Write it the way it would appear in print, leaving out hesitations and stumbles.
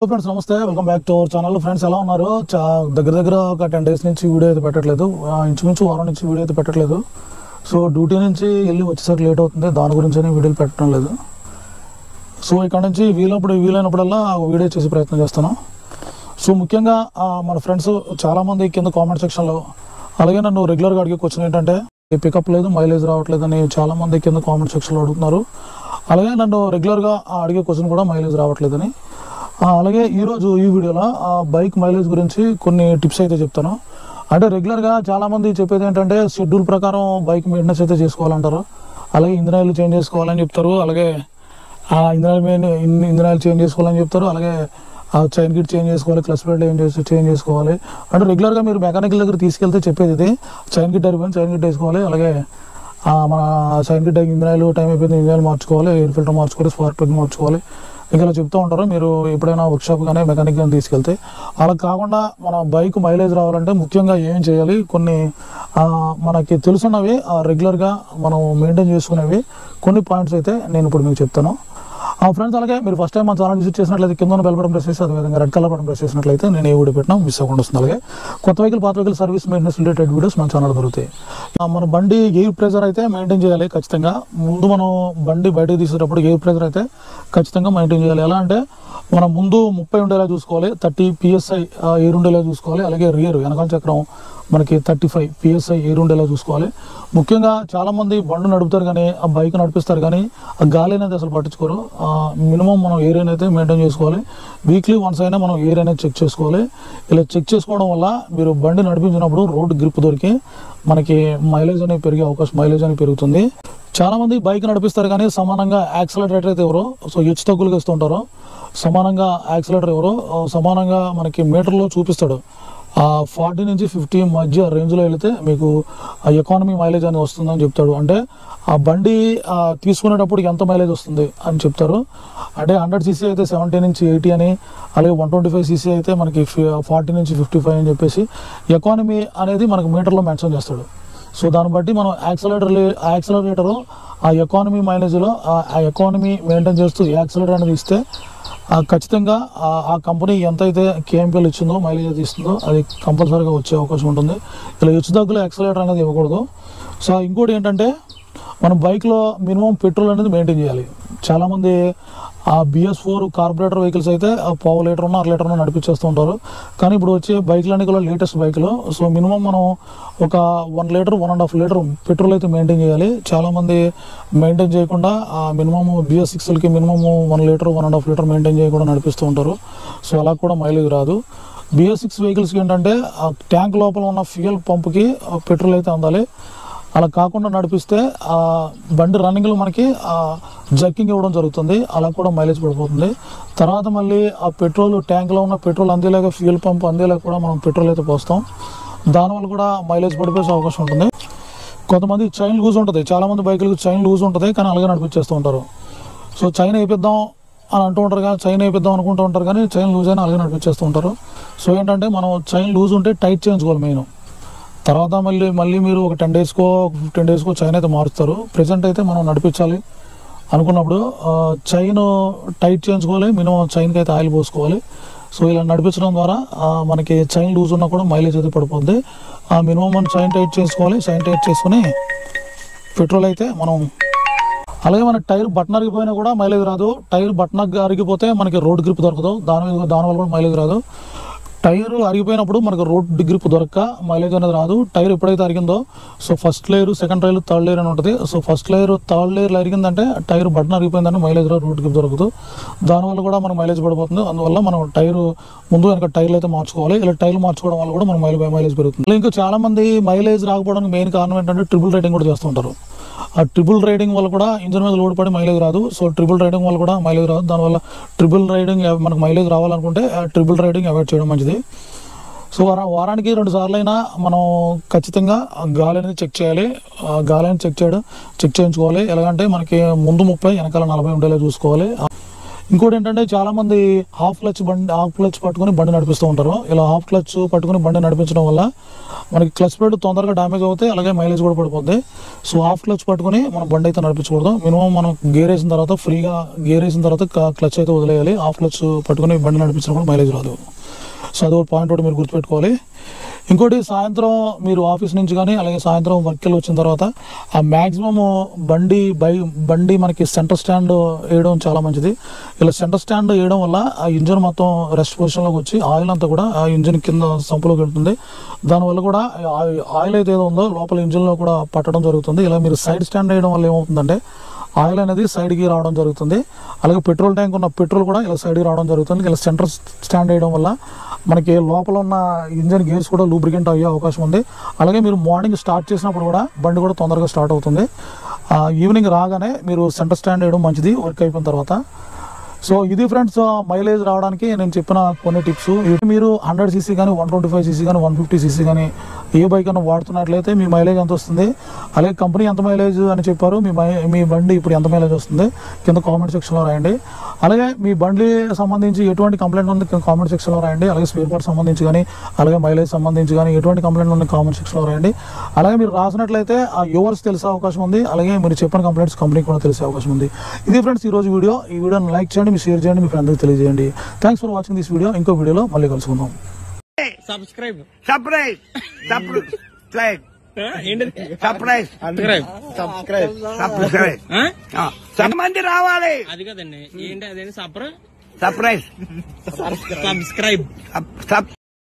Friends నమస్తే, welcome back to our channel. Friends ఎలా ఉన్నారు? దగ్గర ఒక 10 days నుంచి వీడియో అయితే పెట్టట్లేదు, ఇంచుమించు వారం నుంచి వీడియో అయితే పెట్టట్లేదు. సో డ్యూటీ నుంచి వెళ్ళి వచ్చేసరికి లేట్ అవుతుంది, దాని గురించి వీడియోలు పెట్టడం లేదు. సో ఇక్కడ నుంచి వీలైనప్పుడల్లా వీడియో చేసే ప్రయత్నం చేస్తాను. సో ముఖ్యంగా మన ఫ్రెండ్స్ చాలామంది కింద కామెంట్ సెక్షన్లో, అలాగే నన్ను రెగ్యులర్గా అడిగే క్వశ్చన్ ఏంటంటే పికప్ లేదు, మైలేజ్ రావట్లేదు అని చాలామంది కింద కామెంట్ సెక్షన్లో అడుగుతున్నారు. అలాగే నన్ను రెగ్యులర్గా అడిగే క్వశ్చన్ కూడా మైలేజ్ రావట్లేదని. అలాగే ఈరోజు ఈ వీడియోలో బైక్ మైలేజ్ గురించి కొన్ని టిప్స్ అయితే చెప్తాను. అంటే రెగ్యులర్గా చాలామంది చెప్పేది ఏంటంటే షెడ్యూల్ ప్రకారం బైక్ మెయింటెనెన్స్ అయితే చేసుకోవాలంటారు. అలాగే ఇంధన ఆయిల్ చేంజ్ చేసుకోవాలని చెప్తారు, అలాగే ఇంధన ఆయిల్ చేంజ్ చేసుకోవాలని చెప్తారు, అలాగే చైన్ కిట్ చేంజ్ చేసుకోవాలి, క్లచ్ ప్లేట్ చేంజ్ చేసుకోవాలి. అంటే రెగ్యులర్గా మీరు మెకానికల్ దగ్గర తీసుకెళ్తే చెప్పేది ఇది, చైన్ కిట్ అయిపోయింది, చైన్ కిట్ వేసుకోవాలి, అలాగే మన చైన్ కిట్ ఇంధన ఆయిల్ టైం అయిపోయింది, ఇంధన ఆయిల్ మార్చుకోవాలి, ఎయిర్ ఫిల్టర్ మార్చుకోవాలి, స్పార్క్ ప్లగ్ మార్చుకోవాలి, ఇలా చెప్తూ ఉంటారు మీరు ఎప్పుడైనా వర్క్షాప్ కానీ మెకానిక్ కానీ తీసుకెళ్తే. అలా కాకుండా మన బైక్ మైలేజ్ రావాలంటే ముఖ్యంగా ఏం చేయాలి, కొన్ని మనకి తెలుసున్నవి రెగ్యులర్గా మనం మెయింటైన్ చేసుకునేవి కొన్ని పాయింట్స్ అయితే నేను ఇప్పుడు మీకు చెప్తాను. ఫ్రెండ్స్, అలాగే మీరు ఫస్ట్ టైం మన ఛానల్ విజిట్ చేసినట్లయితే కింద బెల్ బటన్ ప్రెస్ చేసి అదేవిధంగా రెడ్ కలర్ బటన్ ప్రెస్ చేసినట్లయితే నేను ఏ వీడియో పెట్టినా మిస్ అవ్వకుండా వస్తుంది. అలాగే కొత్త వెహికల్, పాత vehicle service maintenance related videos మన ఛానల్ దొరుకుతాయి. మన బండి ఎయిర్ ప్రెజర్ అయితే మెయింటైన్ చేయాలి ఖచ్చితంగా. ముందు మనం బండి బయటకు తీసేటప్పుడు ఎయిర్ ప్రెజర్ అయితే ఖచ్చితంగా మెయింటైన్ చేయాలి. ఎలా అంటే మనం ముందు 30 ఉండేలా చూసుకోవాలి, 30 PSI ఎయిర్ ఉండేలా చూసుకోవాలి. అలాగే రియర్ వెనకాల చక్రం మనకి 35 PSI ఎయిర్ ఉండేలా చూసుకోవాలి. ముఖ్యంగా చాలామంది బండ్లు నడుపుతారు కానీ ఆ బైక్ నడిపిస్తారు కానీ ఆ గాలి అనేది అసలు పట్టించుకోరు. మినిమం మనం ఎయిర్ అయితే మెయింటైన్ చేసుకోవాలి. వీక్లీ వన్స్ అయినా మనం ఎయిర్ అనేది చెక్ చేసుకోవాలి. ఇలా చెక్ చేసుకోవడం వల్ల మీరు బండి నడిపించినప్పుడు రోడ్ గ్రిప్ దొరికి మనకి మైలేజ్ అనేది పెరిగే అవకాశం, మైలేజ్ అనేది పెరుగుతుంది. చాలామంది బైక్ నడిపిస్తారు కానీ సమానంగా యాక్సిలరేటర్ అయితే ఎవరో హెచ్చు తగ్గులుగా ఇస్తుంటారు. సమానంగా యాక్సిలరేటర్ ఎవరో సమానంగా మనకి మీటర్లో చూపిస్తాడు. 40 నుంచి 50 మధ్య రేంజ్లో వెళితే మీకు ఎకానమీ మైలేజ్ అనేది వస్తుందని చెప్తాడు. అంటే ఆ బండి తీసుకునేటప్పుడు ఎంత మైలేజ్ వస్తుంది అని చెప్తారు. అంటే 100cc అయితే 70 నుంచి 80 అని, అలాగే 125cc అయితే మనకి 40 నుంచి 55 అని చెప్పేసి ఎకానమీ అనేది మనకి మీటర్లో మెన్షన్ చేస్తాడు. సో దాన్ని బట్టి మనం యాక్సిలరేటర్ ఆ ఎకానమీ మైలేజ్లో ఆ ఎకానమీ మెయింటైన్ చేస్తూ యాక్సిలరేటర్ అనేది ఇస్తే ఖచ్చితంగా ఆ కంపెనీ ఎంతైతే కేఎంపీలు ఇచ్చిందో, మైలేజ్ అయితే ఇస్తుందో అది కంపల్సరీగా వచ్చే అవకాశం ఉంటుంది. ఇలా హెచ్చుతగ్గులు యాక్సిలరేటర్ అనేది ఇవ్వకూడదు. సో ఇంకోటి ఏంటంటే మనం బైక్లో మినిమం పెట్రోల్ అనేది మెయింటైన్ చేయాలి. చాలామంది BS4 కార్పొరేటర్ వెహికల్స్ అయితే 1/2 లీటర్ 1.5 లీటర్ నడిపించేస్తూ ఉంటారు. కానీ ఇప్పుడు వచ్చే బైక్లన్నీ కూడా లేటెస్ట్ బైక్లో సో మినిమం మనం ఒక 1 లీటర్ 1.5 లీటర్ పెట్రోల్ అయితే మెయింటైన్ చేయాలి. చాలామంది మెయింటైన్ చేయకుండా మినిమం BS6కి మినిమం 1 లీటర్ 1.5 లీటర్ మెయింటైన్ చేయకుండా నడిపిస్తూ ఉంటారు. సో అలా కూడా మైలేజ్ రాదు. BS6 వెహికల్స్కి ఏంటంటే ట్యాంక్ లోపల ఉన్న ఫ్యూయల్ పంప్కి పెట్రోల్ అయితే అందాలి. అలా కాకుండా నడిపిస్తే బండి రన్నింగ్లో మనకి జక్కింగ్ ఇవ్వడం జరుగుతుంది, అలా కూడా మైలేజ్ పడిపోతుంది. తర్వాత మళ్ళీ ఆ పెట్రోల్ ట్యాంక్లో ఉన్న పెట్రోల్ అందేలాగా ఫ్యూయల్ పంప్ అందేలాగా కూడా మనం పెట్రోల్ అయితే పోస్తాం. దానివల్ల కూడా మైలేజ్ పడిపోయే అవకాశం ఉంటుంది. కొంతమంది చైన్ లూజ్ ఉంటుంది, చాలామంది బైకులకు చైన్ లూజ్ ఉంటుంది కానీ అలాగే నడిపించేస్తూ ఉంటారు. సో చైన్ వేయిద్దాం అని అంటూ ఉంటారు కానీ చైన్ వేయిద్దాం అనుకుంటూ ఉంటారు కానీ చైన్ లూజ్ అయినా అలాగే నడిపించేస్తూ ఉంటారు. సో ఏంటంటే మనం చైన్ లూజ్ ఉంటే టైట్ చేయించుకోవాలి మెయిన్. తర్వాత మళ్ళీ మీరు ఒక 10 డేస్కో 15 డేస్కో చైన్ అయితే మారుస్తారు. ప్రెజెంట్ అయితే మనం నడిపించాలి అనుకున్నప్పుడు చైన్ టైట్ చేయించుకోవాలి, మినిమం చైన్కి అయితే ఆయిల్ పోసుకోవాలి. సో ఇలా నడిపించడం ద్వారా మనకి చైన్ లూజ్ ఉన్నా కూడా మైలేజ్ అయితే పడిపోద్ది. మినిమం మనం చైన్ టైట్ చేసుకోవాలి. చైన్ టైట్ చేసుకుని పెట్రోల్ అయితే మనం, అలాగే మన టైర్ బటన్ అరిగిపోయినా కూడా మైలేజ్ రాదు. టైర్ బటన్ అరిగిపోతే మనకి రోడ్ గ్రిప్ దొరకదు, దానివల్ల కూడా మైలేజ్ రాదు. టైర్ అరిగిపోయినప్పుడు మనకు రోడ్ గ్రిప్ దొరక్క మైలేజ్ అనేది రాదు. టైర్ ఎప్పుడైతే అరిగిందో so first layer, second layer, third layer అని ఉంటుంది. సో ఫస్ట్ లేయర్, థర్డ్ లేయర్లో అరిగిందంటే టైర్ బటన్ అరిగిపోయిందంటే మైలేజ్ రాదు, రోడ్ గ్రిప్ దొరకదు. దానివల్ల కూడా మనకు మైలేజ్ పడిపోతుంది. అందువల్ల మనం టైరు ముందు వెనక టైర్లు అయితే మార్చుకోవాలి. ఇలా టైర్లు మార్చుకోవడం వల్ల కూడా మనం మైలేజ్ పెరుగుతుంది. ఇంకా చాలామంది మైలేజ్ రాకపోవడానికి మెయిన్ కారణం ఏంటంటే ట్రిపుల్ రైడింగ్ కూడా చేస్తుంటారు. ఆ ట్రిపుల్ రైడింగ్ వల్ల కూడా ఇంజిన్ మీద లోడ్ పడి మైలేజ్ రాదు. సో ట్రిపుల్ రైడింగ్ వల్ల కూడా మైలేజ్ రాదు. దానివల్ల ట్రిపుల్ రైడింగ్ మనకు మైలేజ్ రావాలనుకుంటే ట్రిపుల్ రైడింగ్ అవాయిడ్ చేయడం మంచిది. సో వారానికి 2 సార్లు అయినా మనం ఖచ్చితంగా గాలి అనేది చెక్ చేయాలి. గాలి అనేది చెక్ చేయించుకోవాలి. ఎలాగంటే మనకి ముందు 30 వెనకాల 40 ఉండేలా చూసుకోవాలి. ఇంకోటి ఏంటంటే చాలా మంది హాఫ్ క్లచ్ పట్టుకుని బండి నడిపిస్తూ ఉంటారు. ఇలా హాఫ్ క్లచ్ పట్టుకుని బండి నడిపించడం వల్ల మనకి క్లచ్ ప్లేట్ తొందరగా డ్యామేజ్ అవుతాయి, అలాగే మైలేజ్ కూడా పడిపోద్ది. సో హాఫ్ క్లచ్ పట్టుకుని మనం బండి అయితే నడిపించకూడదు. మినిమం మనం గేర్ వేసిన తర్వాత ఫ్రీగా గేర్ వేసిన తర్వాత క్లచ్ అయితే వదిలేయాలి. హాఫ్ క్లచ్ పట్టుకుని బండి నడిపించినప్పుడు మైలేజ్ రాదు. సో అది ఒక పాయింట్ ఒకటి మీరు గుర్తుపెట్టుకోవాలి. ఇంకోటి సాయంత్రం మీరు ఆఫీస్ నుంచి కానీ అలాగే సాయంత్రం వర్క్కి వచ్చిన తర్వాత ఆ మ్యాక్సిమం బండి మనకి సెంటర్ స్టాండ్ వేయడం చాలా మంచిది. ఇలా సెంటర్ స్టాండ్ వేయడం వల్ల ఆ ఇంజిన్ మొత్తం రెస్ట్ పొజిషన్లోకి వచ్చి ఆయిల్ అంతా కూడా ఆ ఇంజిన్ కింద సంపులోకి వెళ్తుంది. దానివల్ల కూడా ఆయిల్ అయితే ఏదో ఉందో లోపల ఇంజిన్లో కూడా పట్టడం జరుగుతుంది. ఇలా మీరు సైడ్ స్టాండ్ వేయడం వల్ల ఏమవుతుందంటే ఆయిల్ అనేది సైడ్కి రావడం జరుగుతుంది. అలాగే పెట్రోల్ ట్యాంక్ ఉన్న పెట్రోల్ కూడా ఇలా సైడ్కి రావడం జరుగుతుంది. ఇలా సెంటర్ స్టాండ్ వేయడం వల్ల మనకి లోపల ఉన్న ఇంజన్ గేర్స్ కూడా లూబ్రికెంట్ అయ్యే అవకాశం ఉంది. అలాగే మీరు మార్నింగ్ స్టార్ట్ చేసినప్పుడు కూడా బండి కూడా తొందరగా స్టార్ట్ అవుతుంది. ఈవినింగ్ రాగానే మీరు సెంటర్ స్టాండ్ వేయడం మంచిది వర్క్ అయిపోయిన తర్వాత. సో ఇది ఫ్రెండ్స్ మైలేజ్ రావడానికి నేను చెప్పిన కొన్ని టిప్స్. మీరు 100 cc కానీ 125 cc కానీ 150 cc కానీ ఏ బైక్ అన్న వాడుతున్నట్లయితే మీ మైలేజ్ ఎంత వస్తుంది, అలాగే కంపెనీ ఎంత మైలేజ్ అని చెప్పారు, మీ బండి ఇప్పుడు ఎంత మైలేజ్ వస్తుంది కింద కామెంట్ సెక్షన్లో రాయండి. అలాగే మీ బండి సంబంధించి ఎటువంటి కంప్లైంట్ ఉంది కామెంట్ సెక్షన్లో రాయండి. అలాగే స్పేర్ పార్ట్ సంబంధించి కానీ అలాగే మైలేజ్ సంబంధించి కానీ ఎటువంటి కంప్లైంట్ ఉంది కామెంట్ సెక్షన్లో రాయండి. అలాగే మీరు రాసినట్లయితే ఆ యువర్స్ తెలిసే అవకాశం ఉంది. అలాగే మీరు చెప్పిన కంప్లైంట్స్ కంపెనీకి కూడా తెలిసే అవకాశం ఉంది. ఇది ఫ్రెండ్స్ ఈరోజు వీడియో. ఈ వీడియోని లైక్ చేయండి, మీరు షేర్ చేయండి, మీ ఫ్రెండ్స్కి తెలియజేయండి. Thanks for watching this video. ఇంకో వీడియోలో మళ్ళీ కలుసుకుందాం. మంది రావాలి. అది కదండి ఏంటి అదేంటి సర్ప్రైజ్.